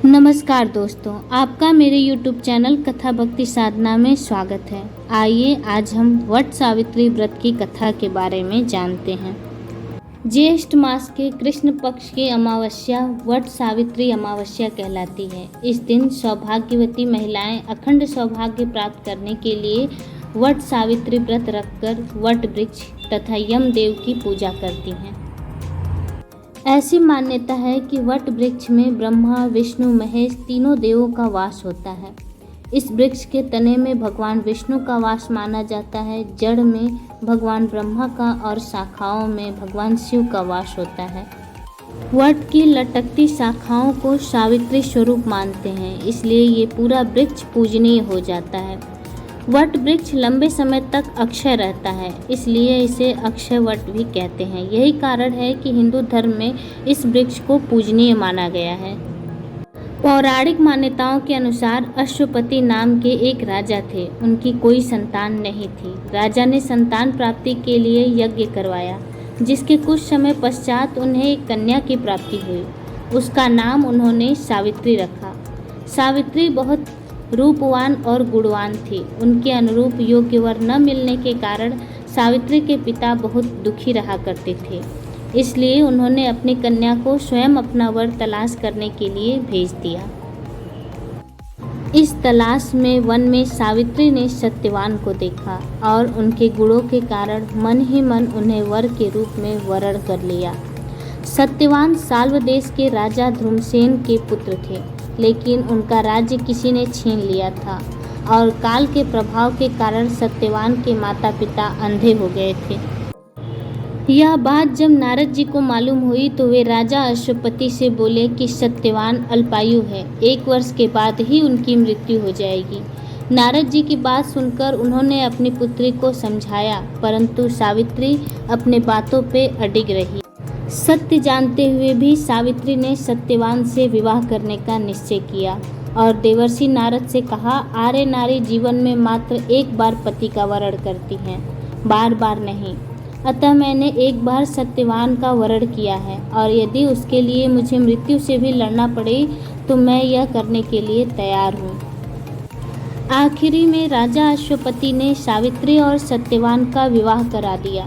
नमस्कार दोस्तों, आपका मेरे YouTube चैनल कथा भक्ति साधना में स्वागत है। आइए आज हम वट सावित्री व्रत की कथा के बारे में जानते हैं। ज्येष्ठ मास के कृष्ण पक्ष की अमावस्या वट सावित्री अमावस्या कहलाती है। इस दिन सौभाग्यवती महिलाएं अखंड सौभाग्य प्राप्त करने के लिए वट सावित्री व्रत रखकर वट वृक्ष तथा यमदेव की पूजा करती हैं। ऐसी मान्यता है कि वट वृक्ष में ब्रह्मा, विष्णु, महेश तीनों देवों का वास होता है। इस वृक्ष के तने में भगवान विष्णु का वास माना जाता है, जड़ में भगवान ब्रह्मा का और शाखाओं में भगवान शिव का वास होता है। वट की लटकती शाखाओं को सावित्री स्वरूप मानते हैं, इसलिए ये पूरा वृक्ष पूजनीय हो जाता है। वट वृक्ष लंबे समय तक अक्षय रहता है, इसलिए इसे अक्षय वट भी कहते हैं। यही कारण है कि हिंदू धर्म में इस वृक्ष को पूजनीय माना गया है। पौराणिक मान्यताओं के अनुसार अश्वपति नाम के एक राजा थे। उनकी कोई संतान नहीं थी। राजा ने संतान प्राप्ति के लिए यज्ञ करवाया, जिसके कुछ समय पश्चात उन्हें एक कन्या की प्राप्ति हुई। उसका नाम उन्होंने सावित्री रखा। सावित्री बहुत रूपवान और गुणवान थी। उनके अनुरूप योग्य वर न मिलने के कारण सावित्री के पिता बहुत दुखी रहा करते थे। इसलिए उन्होंने अपनी कन्या को स्वयं अपना वर तलाश करने के लिए भेज दिया। इस तलाश में वन में सावित्री ने सत्यवान को देखा और उनके गुणों के कारण मन ही मन उन्हें वर के रूप में वरण कर लिया। सत्यवान साल्व देश के राजा ध्रुमसेन के पुत्र थे, लेकिन उनका राज्य किसी ने छीन लिया था और काल के प्रभाव के कारण सत्यवान के माता पिता अंधे हो गए थे। यह बात जब नारद जी को मालूम हुई तो वे राजा अश्वपति से बोले कि सत्यवान अल्पायु है, 1 वर्ष के बाद ही उनकी मृत्यु हो जाएगी। नारद जी की बात सुनकर उन्होंने अपनी पुत्री को समझाया, परंतु सावित्री अपने बातों पे अडिग रही। सत्य जानते हुए भी सावित्री ने सत्यवान से विवाह करने का निश्चय किया और देवर्षि नारद से कहा, आर्य नारी जीवन में मात्र एक बार पति का वरण करती हैं, बार बार नहीं। अतः मैंने एक बार सत्यवान का वरण किया है और यदि उसके लिए मुझे मृत्यु से भी लड़ना पड़े तो मैं यह करने के लिए तैयार हूँ। आखिरी में राजा अश्वपति ने सावित्री और सत्यवान का विवाह करा दिया।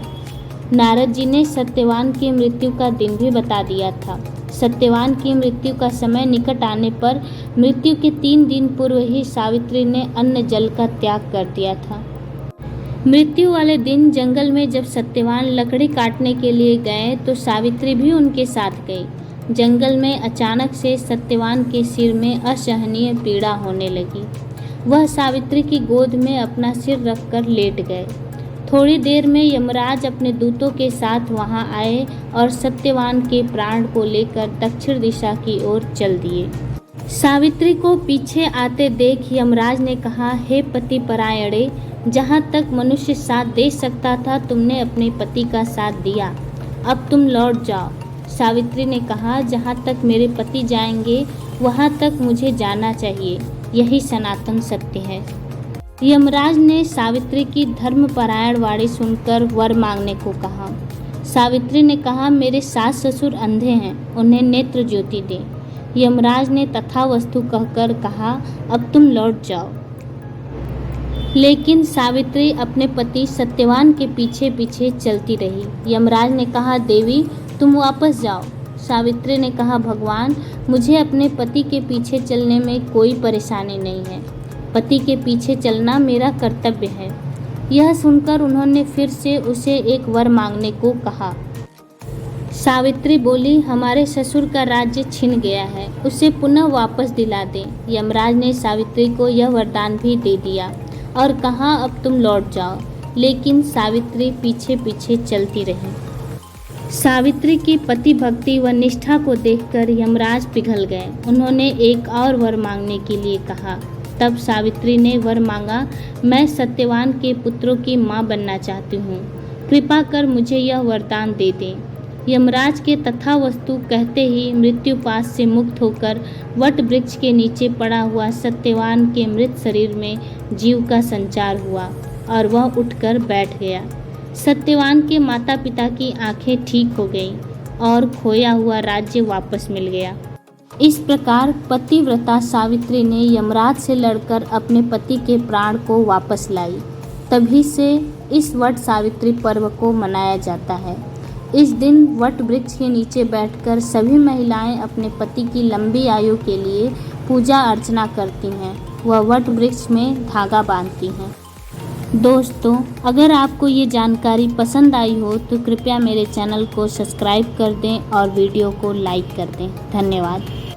नारद जी ने सत्यवान की मृत्यु का दिन भी बता दिया था। सत्यवान की मृत्यु का समय निकट आने पर मृत्यु के 3 दिन पूर्व ही सावित्री ने अन्न जल का त्याग कर दिया था। मृत्यु वाले दिन जंगल में जब सत्यवान लकड़ी काटने के लिए गए तो सावित्री भी उनके साथ गई। जंगल में अचानक से सत्यवान के सिर में असहनीय पीड़ा होने लगी। वह सावित्री की गोद में अपना सिर रखकर लेट गए। थोड़ी देर में यमराज अपने दूतों के साथ वहां आए और सत्यवान के प्राण को लेकर दक्षिण दिशा की ओर चल दिए। सावित्री को पीछे आते देख यमराज ने कहा, हे पति परायणे, जहां तक मनुष्य साथ दे सकता था तुमने अपने पति का साथ दिया, अब तुम लौट जाओ। सावित्री ने कहा, जहां तक मेरे पति जाएंगे वहां तक मुझे जाना चाहिए, यही सनातन सत्य है। यमराज ने सावित्री की धर्मपरायण वाणी सुनकर वर मांगने को कहा। सावित्री ने कहा, मेरे सास ससुर अंधे हैं, उन्हें नेत्र ज्योति दे। यमराज ने तथावस्तु कहकर कहा, अब तुम लौट जाओ। लेकिन सावित्री अपने पति सत्यवान के पीछे पीछे चलती रही। यमराज ने कहा, देवी तुम वापस जाओ। सावित्री ने कहा, भगवान मुझे अपने पति के पीछे चलने में कोई परेशानी नहीं है, पति के पीछे चलना मेरा कर्तव्य है। यह सुनकर उन्होंने फिर से उसे एक वर मांगने को कहा। सावित्री बोली, हमारे ससुर का राज्य छिन गया है, उसे पुनः वापस दिला दें। यमराज ने सावित्री को यह वरदान भी दे दिया और कहा, अब तुम लौट जाओ। लेकिन सावित्री पीछे पीछे चलती रही। सावित्री की पति भक्ति व निष्ठा को देखकर यमराज पिघल गए। उन्होंने एक और वर मांगने के लिए कहा। तब सावित्री ने वर मांगा, मैं सत्यवान के पुत्रों की माँ बनना चाहती हूँ, कृपा कर मुझे यह वरदान दे दें। यमराज के तथावस्तु कहते ही मृत्युपाश से मुक्त होकर वट वृक्ष के नीचे पड़ा हुआ सत्यवान के मृत शरीर में जीव का संचार हुआ और वह उठकर बैठ गया। सत्यवान के माता पिता की आंखें ठीक हो गईं और खोया हुआ राज्य वापस मिल गया। इस प्रकार पतिव्रता सावित्री ने यमराज से लड़कर अपने पति के प्राण को वापस लाई। तभी से इस वट सावित्री पर्व को मनाया जाता है। इस दिन वट वृक्ष के नीचे बैठकर सभी महिलाएं अपने पति की लंबी आयु के लिए पूजा अर्चना करती हैं व वट वृक्ष में धागा बांधती हैं। दोस्तों, अगर आपको ये जानकारी पसंद आई हो तो कृपया मेरे चैनल को सब्सक्राइब कर दें और वीडियो को लाइक कर दें। धन्यवाद।